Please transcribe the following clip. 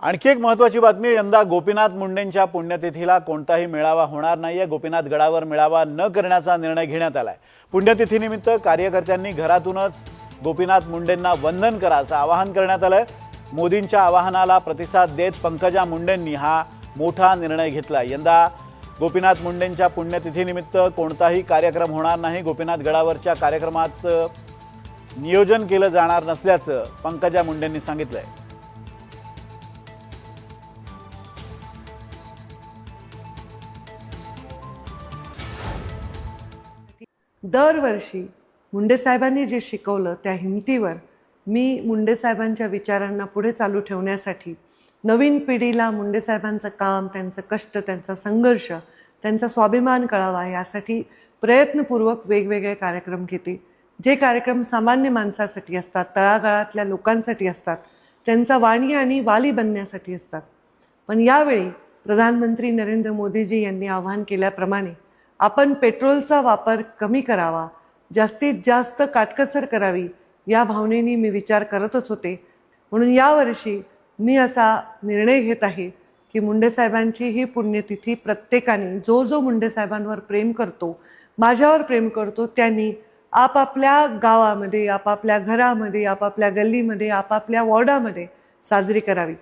आणखी एक महत्त्वाची बातमी, यंदा गोपीनाथ मुंडेंच्या पुण्यतिथीला कोणताही मेळावा होणार नाहीये। गोपीनाथ गडावर मेळावा न करण्याचा निर्णय घेण्यात आलाय। पुण्यतिथीनिमित्त कार्यकर्त्यांनी घरातूनच गोपीनाथ मुंडेंना वंदन करा असं आवाहन करण्यात आलंय। मोदींच्या आवाहनाला प्रतिसाद देत पंकजा मुंडेंनी हा मोठा निर्णय घेतला। यंदा गोपीनाथ मुंडेंच्या पुण्यतिथीनिमित्त कोणताही कार्यक्रम होणार नाही। गोपीनाथ गडावरच्या कार्यक्रमाचं नियोजन केलं जाणार नसल्याचं पंकजा मुंडेंनी सांगितलंय। दरवर्षी मुंडे साहेबांनी जे शिकवलं त्या हिमतीवर मी मुंडे साहेबांच्या विचारांना पुढे चालू ठेवण्यासाठी नवीन पिढीला मुंडे साहेबांचं काम, त्यांचं कष्ट, त्यांचा संघर्ष, त्यांचा स्वाभिमान कळावा यासाठी प्रयत्नपूर्वक वेगवेगळे कार्यक्रम घेते। जे कार्यक्रम सामान्य माणसासाठी असतात, तळागाळातल्या लोकांसाठी असतात, त्यांचा वाणी आणि वाली बनण्यासाठी असतात। पण यावेळी प्रधानमंत्री नरेंद्र मोदीजी यांनी आवाहन केल्याप्रमाणे आपण पेट्रोलचा वापर कमी करावा, जास्तीत जास्त काटकसर करावी या भावनेने मी विचार करतच होते। म्हणून यावर्षी मी असा निर्णय घेत आहे की मुंडे साहेबांची ही पुण्यतिथी प्रत्येकाने जो जो मुंडे साहेबांवर प्रेम करतो, माझ्यावर प्रेम करतो, त्यांनी आपापल्या गावामध्ये, आपापल्या घरामध्ये, आपापल्या गल्लीमध्ये, आपापल्या वॉर्डामध्ये साजरी करावी।